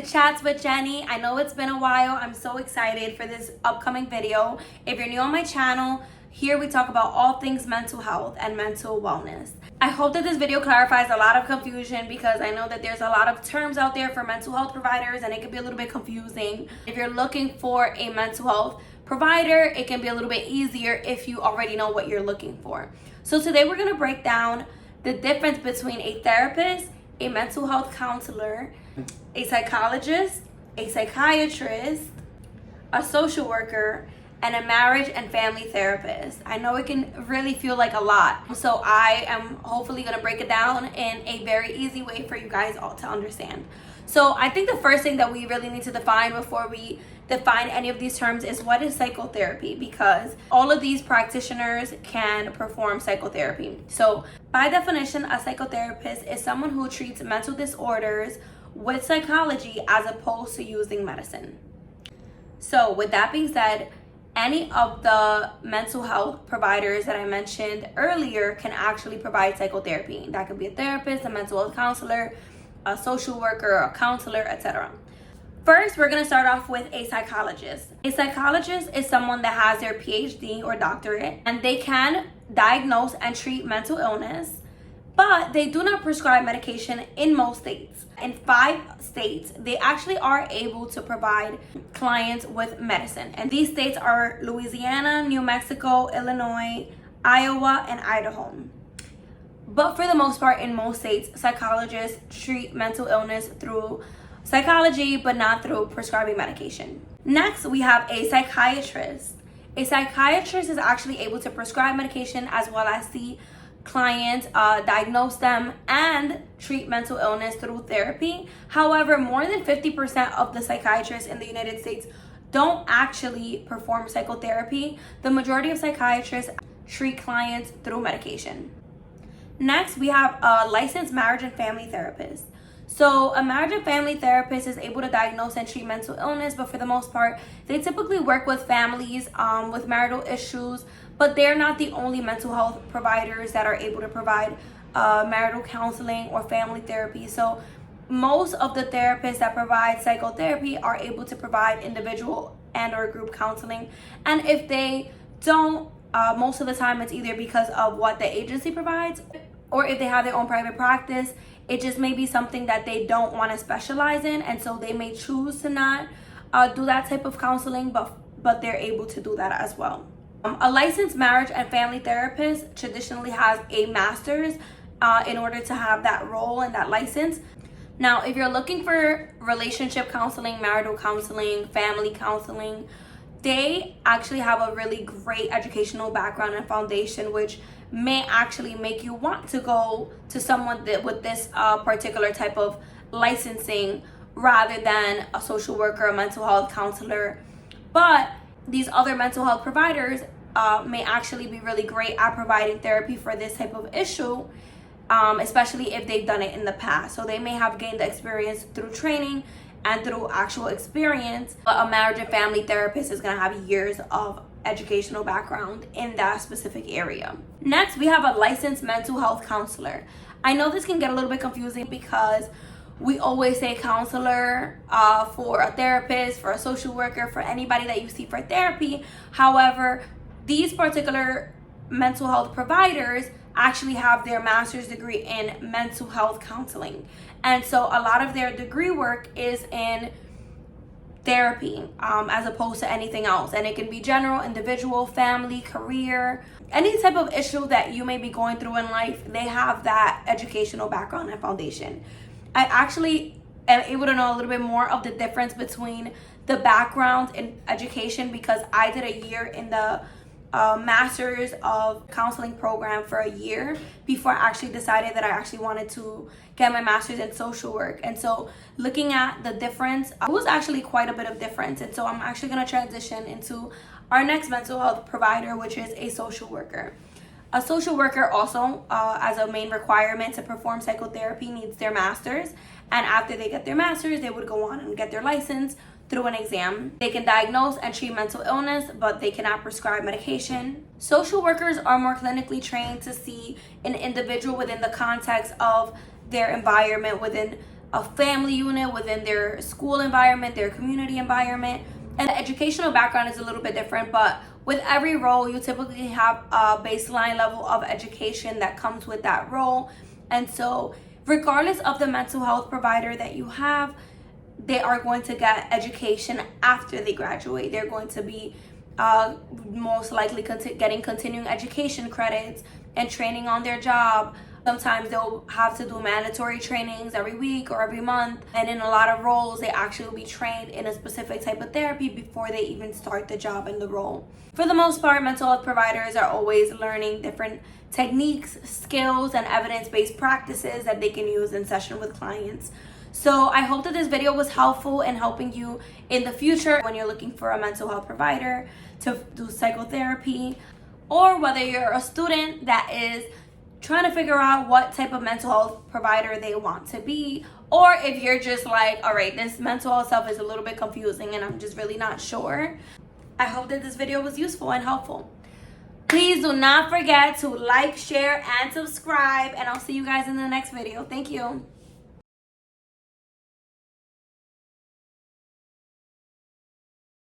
Chats with Jenny. I know it's been a while. I'm so excited for this upcoming video. If you're new on my channel, here we talk about all things mental health and mental wellness. I hope that this video clarifies a lot of confusion because I know that there's a lot of terms out there for mental health providers and it can be a little bit confusing. If you're looking for a mental health provider, it can be a little bit easier if you already know what you're looking for. So today we're going to break down the difference between a therapist, a mental health counselor, a psychologist, a psychiatrist, a social worker, and a marriage and family therapist. I know it can really feel like a lot, so I am hopefully going to break it down in a very easy way for you guys all to understand. So I think the first thing that we really need to define before we define any of these terms is what is psychotherapy, because all of these practitioners can perform psychotherapy. So by definition, a psychotherapist is someone who treats mental disorders with psychology as opposed to using medicine. So with that being said, any of the mental health providers that I mentioned earlier can actually provide psychotherapy. That could be a therapist, a mental health counselor, a social worker, a counselor, etc. First, we're going to start off with a psychologist. A psychologist is someone that has their PhD or doctorate, and they can diagnose and treat mental illness, but they do not prescribe medication in most states. In 5 states, they actually are able to provide clients with medicine. And these states are Louisiana, New Mexico, Illinois, Iowa, and Idaho. But for the most part, in most states, psychologists treat mental illness through psychology, but not through prescribing medication. Next, we have a psychiatrist. A psychiatrist is actually able to prescribe medication as well as see clients, diagnose them, and treat mental illness through therapy. However, more than 50% of the psychiatrists in the United States don't actually perform psychotherapy. The majority of psychiatrists treat clients through medication. Next, we have a licensed marriage and family therapist. So a marriage and family therapist is able to diagnose and treat mental illness, but for the most part, they typically work with families with marital issues, but they're not the only mental health providers that are able to provide marital counseling or family therapy. So most of the therapists that provide psychotherapy are able to provide individual and or group counseling. And if they don't, most of the time it's either because of what the agency provides, or if they have their own private practice, it just may be something that they don't want to specialize in, and so they may choose to not do that type of counseling, but they're able to do that as well. A licensed marriage and family therapist traditionally has a master's in order to have that role and that license. Now, if you're looking for relationship counseling, marital counseling, family counseling, they actually have a really great educational background and foundation, which may actually make you want to go to someone with this particular type of licensing rather than a social worker, a mental health counselor. But these other mental health providers may actually be really great at providing therapy for this type of issue, especially if they've done it in the past. So they may have gained the experience through training and through actual experience, but a marriage and family therapist is going to have years of educational background in that specific area. Next, we have a licensed mental health counselor. I know this can get a little bit confusing because we always say counselor for a therapist, for a social worker, for anybody that you see for therapy. However, these particular mental health providers actually have their master's degree in mental health counseling. And so a lot of their degree work is in therapy as opposed to anything else. And it can be general, individual, family, career, any type of issue that you may be going through in life. They have that educational background and foundation. I actually am able to know a little bit more of the difference between the background in education because I did a year in the master's of counseling program for a year before I actually decided that I actually wanted to get my master's in social work. And so looking at the difference, it was actually quite a bit of difference. And so I'm actually going to transition into our next mental health provider, which is a social worker. A social worker also, as a main requirement to perform psychotherapy, needs their master's. And after they get their master's, they would go on and get their license through an exam. They can diagnose and treat mental illness, but they cannot prescribe medication. Social workers are more clinically trained to see an individual within the context of their environment, within a family unit within their school environment, their community environment. And the educational background is a little bit different, but with every role, you typically have a baseline level of education that comes with that role. And so regardless of the mental health provider that you have, they are going to get education after they graduate. They're going to be most likely getting continuing education credits and training on their job. Sometimes they'll have to do mandatory trainings every week or every month. And in a lot of roles, they actually will be trained in a specific type of therapy before they even start the job and the role. For the most part, mental health providers are always learning different techniques, skills, and evidence-based practices that they can use in session with clients. So I hope that this video was helpful in helping you in the future when you're looking for a mental health provider to do psychotherapy, or whether you're a student that is trying to figure out what type of mental health provider they want to be, or if you're just like, all right, this mental health stuff is a little bit confusing and I'm just really not sure. I hope that this video was useful and helpful. Please do not forget to like, share, and subscribe, and I'll see you guys in the next video. Thank you.